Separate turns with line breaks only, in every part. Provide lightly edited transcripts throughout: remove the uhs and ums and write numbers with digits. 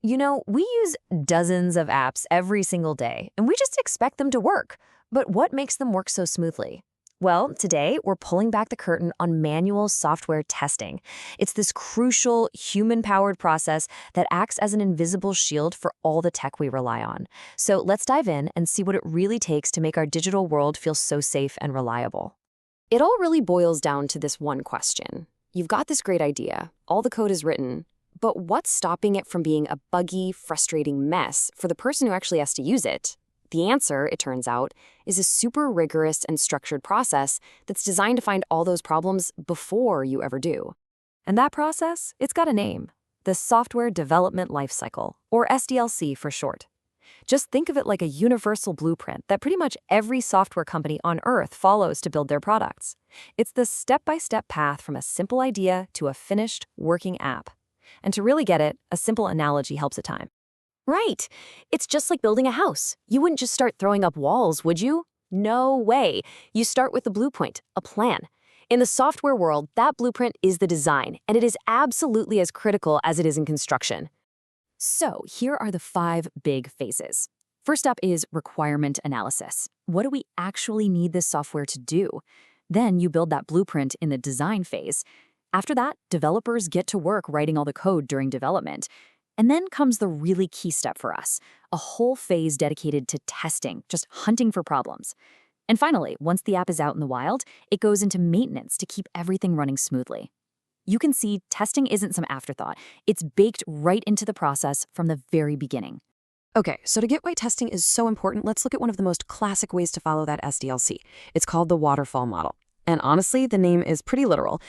We use dozens of apps every single day, and we just expect them to work. But what makes them work so smoothly? Well, today we're pulling back the curtain on manual software testing. It's this crucial human-powered process that acts as an invisible shield for all the tech we rely on. So let's dive in and see what it really takes to make our digital world feel so safe and reliable. It all really boils down to this one question. You've got this great idea, all the code is written, but what's stopping it from being a buggy, frustrating mess for the person who actually has to use it? The answer, it turns out, is a super rigorous and structured process that's designed to find all those problems before you ever do. And that process, it's got a name, the Software Development Lifecycle, or SDLC for short. Just think of it like a universal blueprint that pretty much every software company on Earth follows to build their products. It's the step-by-step path from a simple idea to a finished, working app. And to really get it, a simple analogy helps a time. Right. It's just like building a house. You wouldn't just start throwing up walls, would you? No way. You start with the blueprint, a plan. In the software world, that blueprint is the design, and it is absolutely as critical as it is in construction. So here are the 5 big phases. First up is requirement analysis. What do we actually need this software to do? Then you build that blueprint in the design phase. After that, developers get to work writing all the code during development. And then comes the really key step for us, a whole phase dedicated to testing, just hunting for problems. And finally, once the app is out in the wild, it goes into maintenance to keep everything running smoothly. You can see testing isn't some afterthought. It's baked right into the process from the very beginning.
Okay, so to get why testing is so important, let's look at one of the most classic ways to follow that SDLC. It's called the waterfall model. And honestly, the name is pretty literal.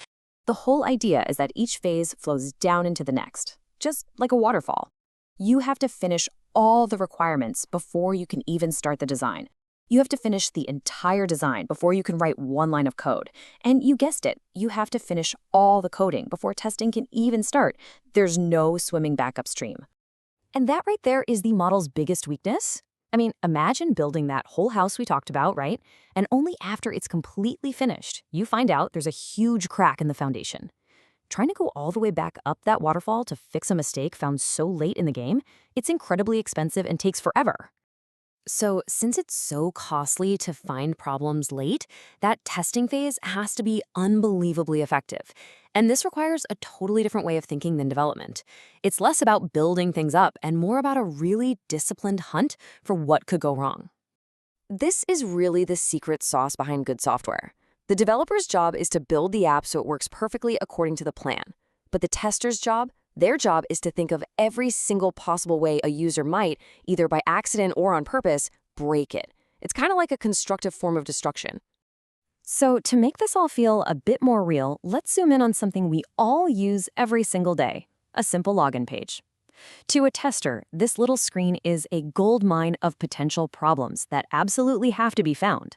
The whole idea is that each phase flows down into the next, just like a waterfall. You have to finish all the requirements before you can even start the design. You have to finish the entire design before you can write one line of code. And you guessed it, you have to finish all the coding before testing can even start. There's no swimming back upstream. And that right there is the model's biggest weakness. I mean, imagine building that whole house we talked about, right? And only after it's completely finished, you find out there's a huge crack in the foundation. Trying to go all the way back up that waterfall to fix a mistake found so late in the game, it's incredibly expensive and takes forever. So since it's so costly to find problems late, that testing phase has to be unbelievably effective. And this requires a totally different way of thinking than development. It's less about building things up and more about a really disciplined hunt for what could go wrong. This is really the secret sauce behind good software. The developer's job is to build the app so it works perfectly according to the plan. But the tester's job, their job is to think of every single possible way a user might, either by accident or on purpose, break it. It's kind of like a constructive form of destruction. So to make this all feel a bit more real, let's zoom in on something we all use every single day, a simple login page. To a tester, this little screen is a goldmine of potential problems that absolutely have to be found.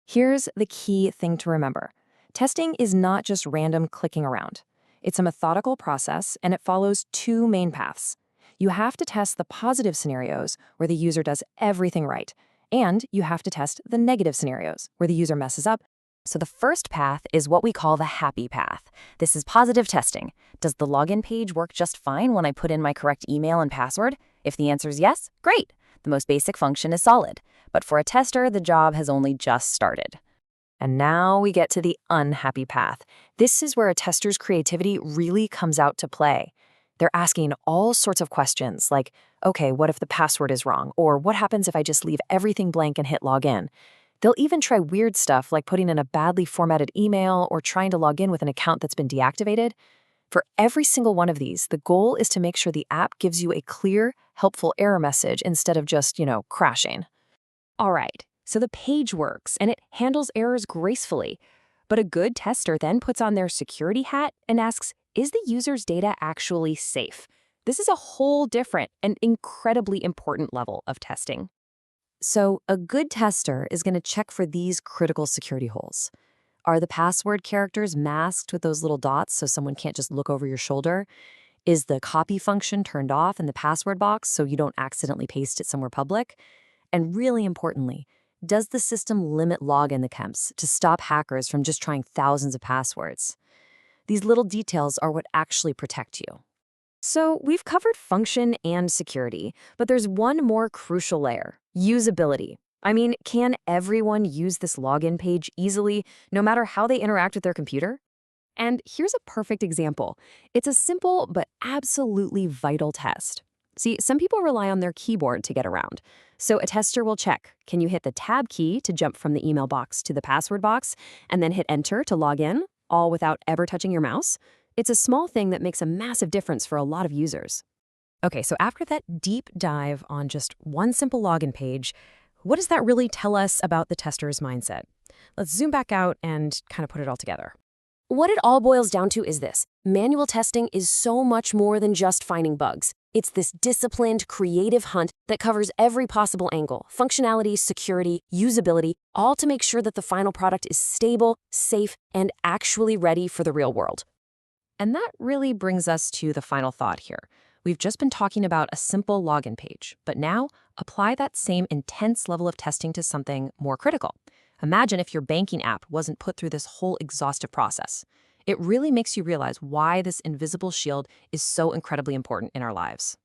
Here's the key thing to remember. Testing is not just random clicking around. It's a methodical process, and it follows 2 main paths. You have to test the positive scenarios, where the user does everything right, and you have to test the negative scenarios, where the user messes up. So the first path is what we call the happy path. This is positive testing. Does the login page work just fine when I put in my correct email and password? If the answer is yes, great. The most basic function is solid. But for a tester, the job has only just started. And now we get to the unhappy path. This is where a tester's creativity really comes out to play. They're asking all sorts of questions like, okay, what if the password is wrong? Or what happens if I just leave everything blank and hit login? They'll even try weird stuff like putting in a badly formatted email or trying to log in with an account that's been deactivated. For every single one of these, the goal is to make sure the app gives you a clear, helpful error message instead of just, crashing. All right. So the page works, and it handles errors gracefully. But a good tester then puts on their security hat and asks, is the user's data actually safe? This is a whole different and incredibly important level of testing. So a good tester is going to check for these critical security holes. Are the password characters masked with those little dots so someone can't just look over your shoulder? Is the copy function turned off in the password box so you don't accidentally paste it somewhere public? And really importantly, does the system limit login attempts to stop hackers from just trying thousands of passwords? These little details are what actually protect you. So we've covered function and security, but there's one more crucial layer: usability. I mean, can everyone use this login page easily, no matter how they interact with their computer? And here's a perfect example. It's a simple but absolutely vital test. See, some people rely on their keyboard to get around. So a tester will check, can you hit the tab key to jump from the email box to the password box, and then hit enter to log in, all without ever touching your mouse? It's a small thing that makes a massive difference for a lot of users. Okay, so after that deep dive on just one simple login page, what does that really tell us about the tester's mindset? Let's zoom back out and kind of put it all together.
What it all boils down to is this: manual testing is so much more than just finding bugs. It's this disciplined, creative hunt that covers every possible angle: functionality, security, usability, all to make sure that the final product is stable, safe, and actually ready for the real world.
And that really brings us to the final thought here. We've just been talking about a simple login page, but now apply that same intense level of testing to something more critical. Imagine if your banking app wasn't put through this whole exhaustive process. It really makes you realize why this invisible shield is so incredibly important in our lives.